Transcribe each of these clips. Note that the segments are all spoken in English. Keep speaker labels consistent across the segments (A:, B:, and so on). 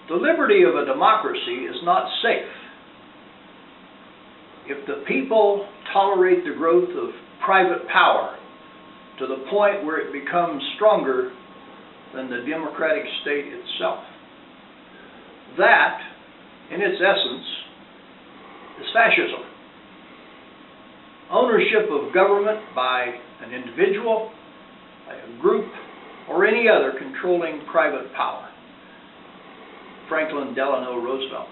A: The liberty of a democracy is not safe if the people tolerate the growth of private power to the point where it becomes stronger than the democratic state itself. That, in its essence, is fascism. Ownership of government by an individual, by a group, or any other controlling private power. Franklin Delano Roosevelt.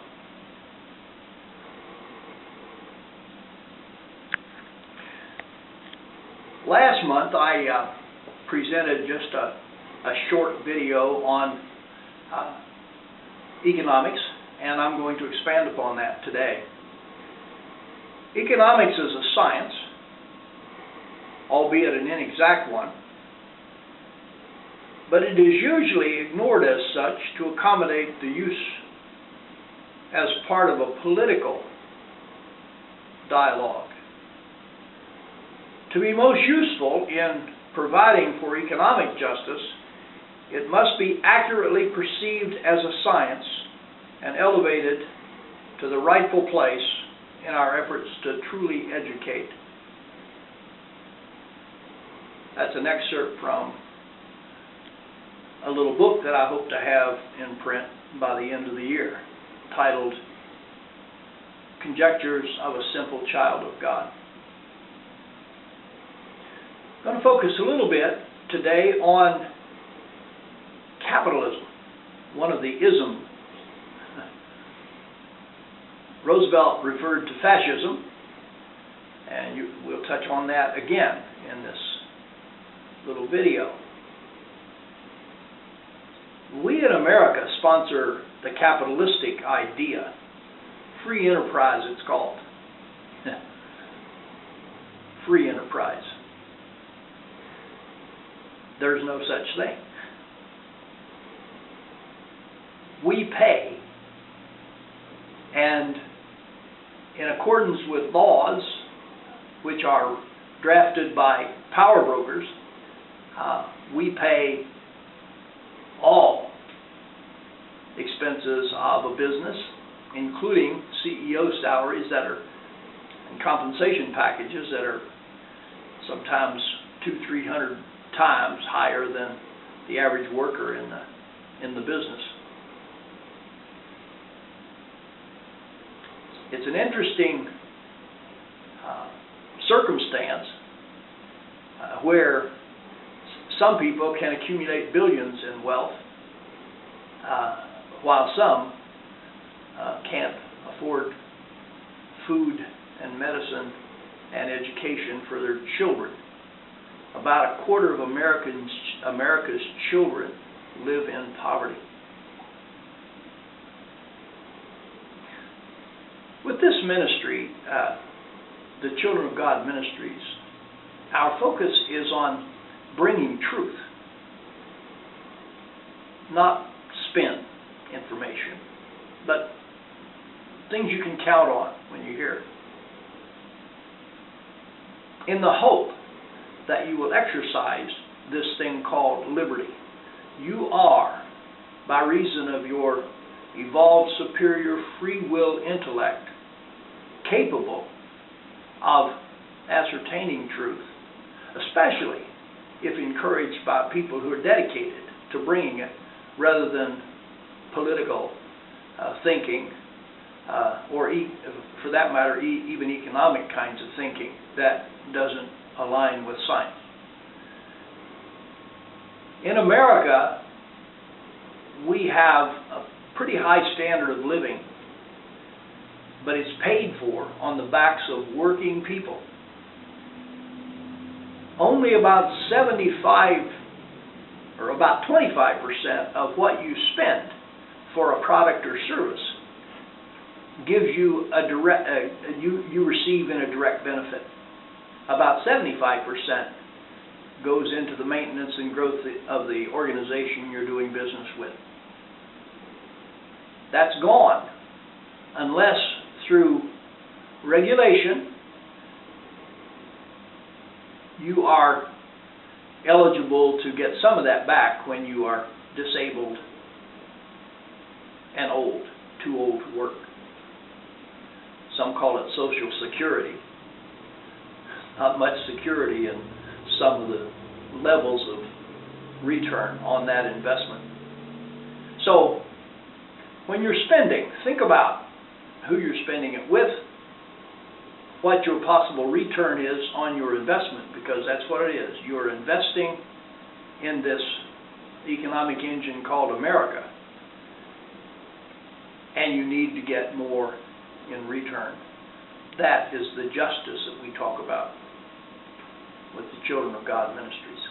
A: Last month I presented just a short video on economics, and I'm going to expand upon that today. Economics is a science, albeit an inexact one, but it is usually ignored as such to accommodate the use as part of a political dialogue. To be most useful in providing for economic justice, it must be accurately perceived as a science and elevated to the rightful place in our efforts to truly educate. That's an excerpt from a little book that I hope to have in print by the end of the year, titled Conjectures of a Simple Child of God. I'm going to focus a little bit today on capitalism, one of the isms. Roosevelt referred to fascism, and we'll touch on that again in this little video. We in America sponsor the capitalistic idea. Free enterprise, it's called. Free enterprise. There's no such thing. We pay, and in accordance with laws which are drafted by power brokers, we pay all expenses of a business, including CEO salaries that are, and compensation packages that are sometimes 200-300 times higher than the average worker in the business. It's an interesting circumstance where some people can accumulate billions in wealth, while some can't afford food and medicine and education for their children. About a quarter of America's children live in poverty. With this ministry, the Children of God Ministries, our focus is on bringing truth, not spin information, but things you can count on when you hear it, in the hope that you will exercise this thing called liberty. You are, by reason of your evolved superior free will intellect, capable of ascertaining truth, especially if encouraged by people who are dedicated to bringing it, rather than political thinking, or for that matter, even economic kinds of thinking that doesn't align with science. In America, we have a pretty high standard of living, but it's paid for on the backs of working people. Only about 75 or about 25% of what you spend for a product or service gives you a direct, you receive in a direct benefit. About 75% goes into the maintenance and growth of the organization you're doing business with. That's gone unless through regulation you are eligible to get some of that back when you are disabled and old, too old to work. Some call it Social Security. Not much security in some of the levels of return on that investment. So, when you're spending, think about who you're spending it with, what your possible return is on your investment, because that's what it is. You're investing in this economic engine called America, and you need to get more in return. That is the justice that we talk about with the Children of God Ministries.